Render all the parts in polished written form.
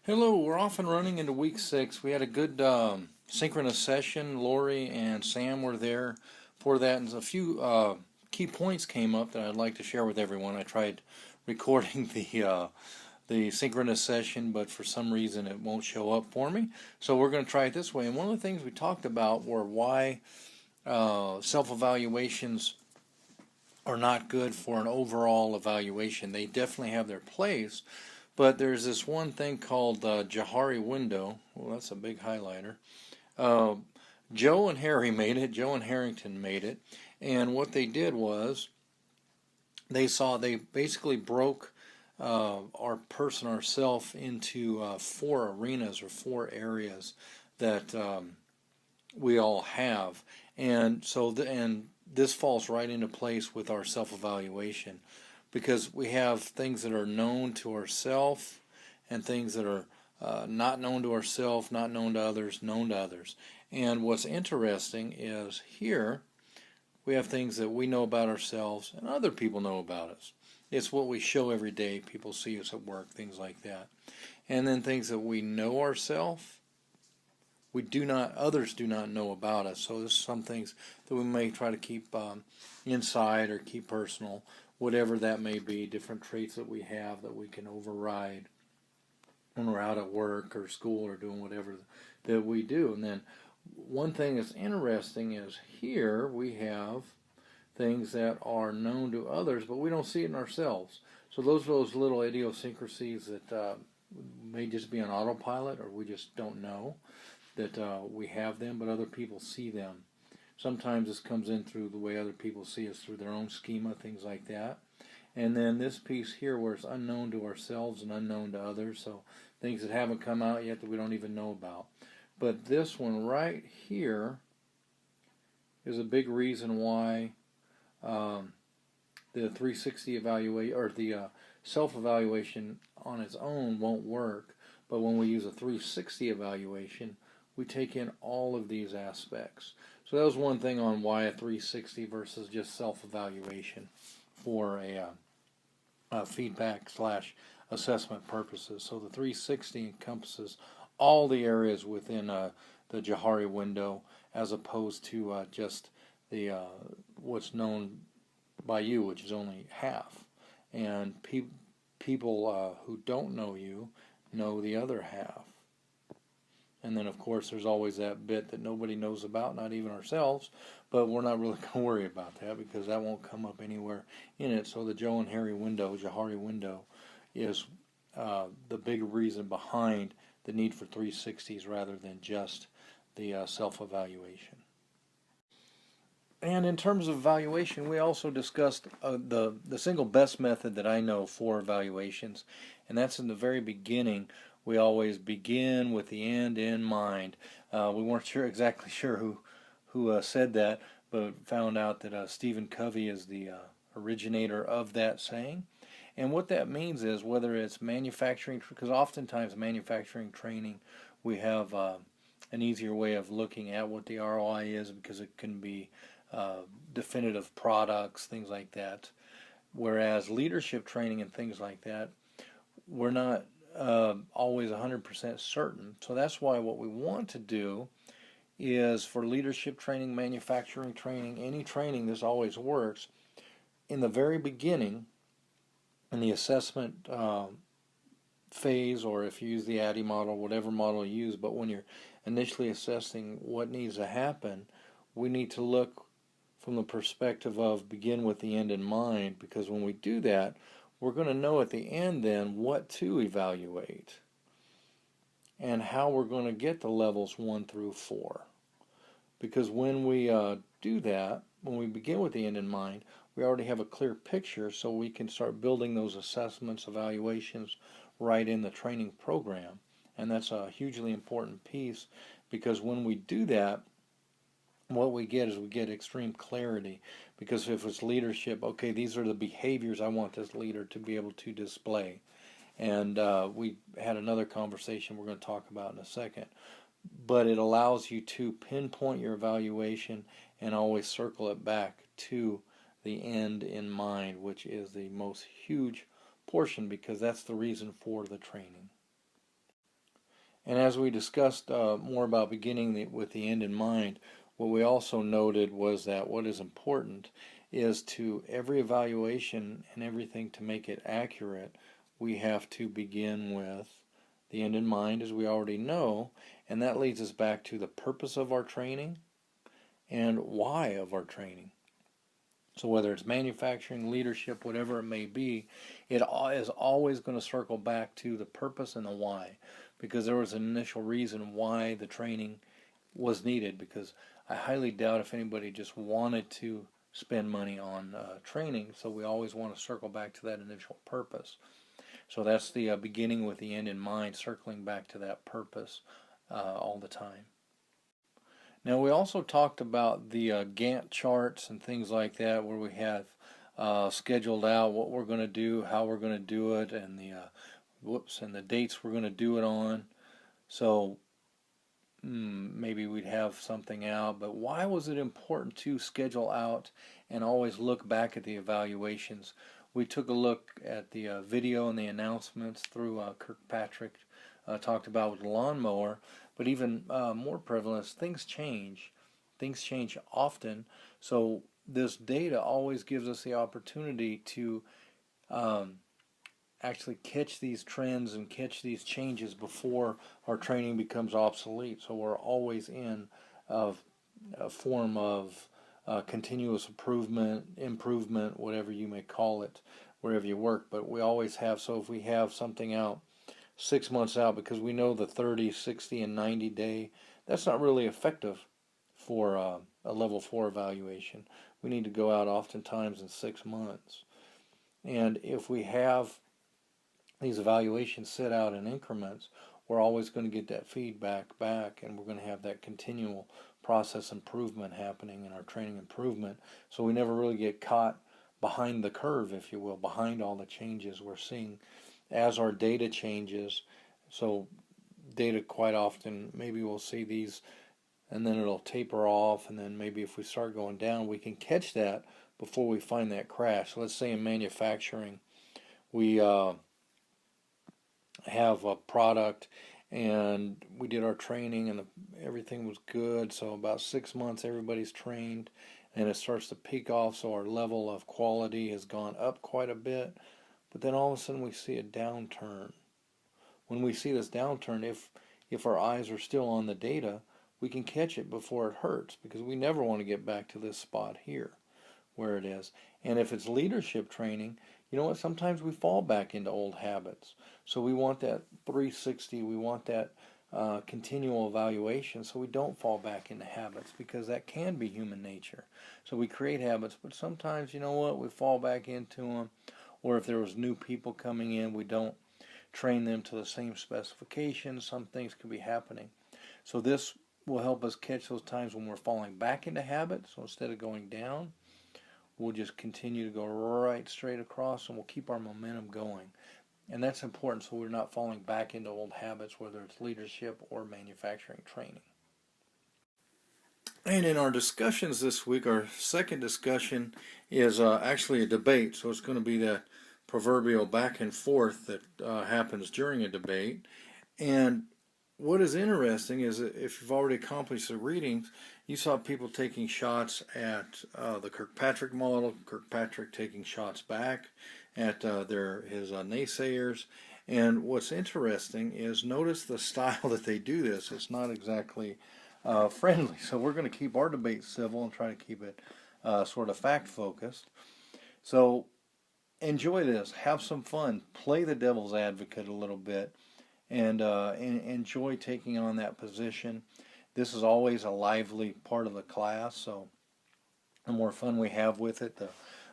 Hello, we're off and running into week 6. We had a good synchronous session. Lori and Sam were there for that, and a few key points came up that I'd like to share with everyone. I tried recording the synchronous session, but for some reason it won't show up for me. So we're going to try it this way. And one of the things we talked about were why self-evaluations are not good for an overall evaluation. They definitely have their place, but there's this one thing called the Johari window. Well, that's a big highlighter. Uh, Joe and Harry made it. Joe and Harrington made it. And what they did was they basically broke ourself into 4 arenas or 4 areas that we all have. And and this falls right into place with our self-evaluation, because we have things that are known to ourselves and things that are not known to ourselves, not known to others, known to others. And what's interesting is here we have things that we know about ourselves and other people know about us. It's what we show every day. People see us at work, things like that. And then things that we know ourselves, others do not know about us. So there's some things that we may try to keep inside or keep personal, whatever that may be, different traits that we have that we can override when we're out at work or school or doing whatever that we do. And then one thing that's interesting is here we have things that are known to others, but we don't see it in ourselves. So those are those little idiosyncrasies that may just be on autopilot, or we just don't know that we have them, but other people see them. Sometimes this comes in through the way other people see us, through their own schema, things like that. And then this piece here where it's unknown to ourselves and unknown to others, so things that haven't come out yet that we don't even know about. But this one right here is a big reason why the 360 evaluation, or the self-evaluation on its own won't work. But when we use a 360 evaluation, we take in all of these aspects. So that was one thing on why a 360 versus just self-evaluation for a feedback slash assessment purposes. So the 360 encompasses all the areas within the Johari window, as opposed to just the what's known by you, which is only half. And people who don't know you know the other half. And then, of course, there's always that bit that nobody knows about, not even ourselves, but we're not really going to worry about that because that won't come up anywhere in it. So the Joe and Harry window, Johari window, is the big reason behind the need for 360s rather than just the self-evaluation. And in terms of evaluation, we also discussed the single best method that I know for evaluations, and that's in the very beginning. We always begin with the end in mind. We weren't exactly sure who said that, but found out that Stephen Covey is the originator of that saying. And what that means is, whether it's manufacturing, because oftentimes manufacturing training, we have an easier way of looking at what the ROI is, because it can be definitive products, things like that. Whereas leadership training and things like that, we're not always 100% certain. So that's why what we want to do is, for leadership training, manufacturing training, any training, this always works. In the very beginning, in the assessment phase, or if you use the ADDIE model, whatever model you use, but when you're initially assessing what needs to happen, we need to look from the perspective of begin with the end in mind, because when we do that, we're going to know at the end then what to evaluate and how we're going to get to levels 1 through 4. Because when we do that, when we begin with the end in mind, we already have a clear picture, so we can start building those assessments, evaluations right in the training program. And that's a hugely important piece, because when we do that, what we get is we get extreme clarity. Because if it's leadership, okay, these are the behaviors I want this leader to be able to display. And we had another conversation we're going to talk about in a second. But it allows you to pinpoint your evaluation and always circle it back to the end in mind, which is the most huge portion, because that's the reason for the training. And as we discussed more about beginning with the end in mind, what we also noted was that what is important is to every evaluation and everything to make it accurate, we have to begin with the end in mind, as we already know, and that leads us back to the purpose of our training and why of our training. So whether it's manufacturing, leadership, whatever it may be, it is always going to circle back to the purpose and the why, because there was an initial reason why the training was needed, because I highly doubt if anybody just wanted to spend money on training, so we always want to circle back to that initial purpose. So that's the beginning with the end in mind, circling back to that purpose all the time. Now we also talked about the Gantt charts and things like that, where we have scheduled out what we're going to do, how we're going to do it, and the dates we're going to do it on. So maybe we'd have something out, but why was it important to schedule out and always look back at the evaluations? We took a look at the video and the announcements through Kirkpatrick, talked about with the lawnmower, but even more prevalent, things change. Things change often, so this data always gives us the opportunity to actually catch these trends and catch these changes before our training becomes obsolete. So we're always in a form of continuous improvement, whatever you may call it, wherever you work. But we always have, so if we have something out 6 months out, because we know the 30, 60, and 90 day, that's not really effective for a level 4 evaluation. We need to go out oftentimes in 6 months. And if we have these evaluations set out in increments, we're always going to get that feedback back, and we're going to have that continual process improvement happening in our training improvement, so we never really get caught behind the curve, if you will, behind all the changes we're seeing as our data changes. So data quite often, maybe we'll see these and then it'll taper off, and then maybe if we start going down, we can catch that before we find that crash. Let's say in manufacturing, we have a product and we did our training and everything was good, so about 6 months everybody's trained and it starts to peak off, so our level of quality has gone up quite a bit, but then all of a sudden we see a downturn. When we see this downturn, if our eyes are still on the data, we can catch it before it hurts, because we never want to get back to this spot here where it is. And if it's leadership training, you know what, sometimes we fall back into old habits. So we want that 360, we want that continual evaluation, so we don't fall back into habits, because that can be human nature. So we create habits, but sometimes, you know what, we fall back into them. Or if there was new people coming in, we don't train them to the same specifications. Some things could be happening. So this will help us catch those times when we're falling back into habits. So instead of going down, we'll just continue to go right straight across, and we'll keep our momentum going. And that's important, so we're not falling back into old habits, whether it's leadership or manufacturing training. And in our discussions this week, our second discussion is actually a debate. So it's going to be that proverbial back and forth that happens during a debate. And what is interesting is that if you've already accomplished the readings, you saw people taking shots at the Kirkpatrick model, Kirkpatrick taking shots back at his naysayers. And what's interesting is notice the style that they do this. It's not exactly friendly. So we're going to keep our debate civil and try to keep it sort of fact-focused. So enjoy this. Have some fun. Play the devil's advocate a little bit, and enjoy taking on that position. This is always a lively part of the class, so the more fun we have with it,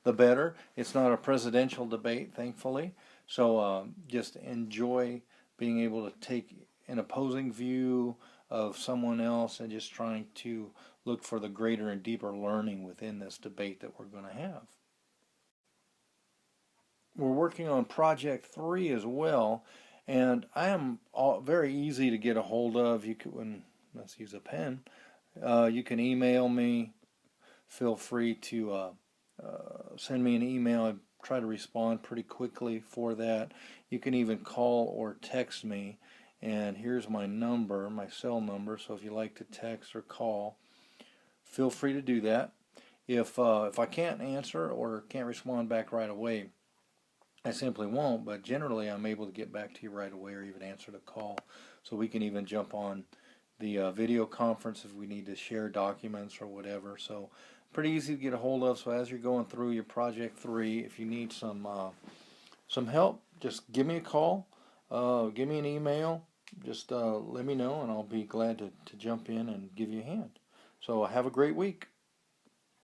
the better. It's not a presidential debate, thankfully, so just enjoy being able to take an opposing view of someone else and just trying to look for the greater and deeper learning within this debate that we're going to have. We're working on Project 3 as well, and I am very easy to get a hold of. You can, let's use a pen. You can email me. Feel free to send me an email. I try to respond pretty quickly for that. You can even call or text me, And here's my number, my cell number. So if you like to text or call, feel free to do that. If I can't answer or can't respond back right away, I simply won't. But generally, I'm able to get back to you right away or even answer the call. So we can even jump on the video conference if we need to share documents or whatever. So pretty easy to get a hold of. So as you're going through your Project 3, if you need some help, just give me a call, give me an email, just let me know, and I'll be glad to jump in and give you a hand. So have a great week.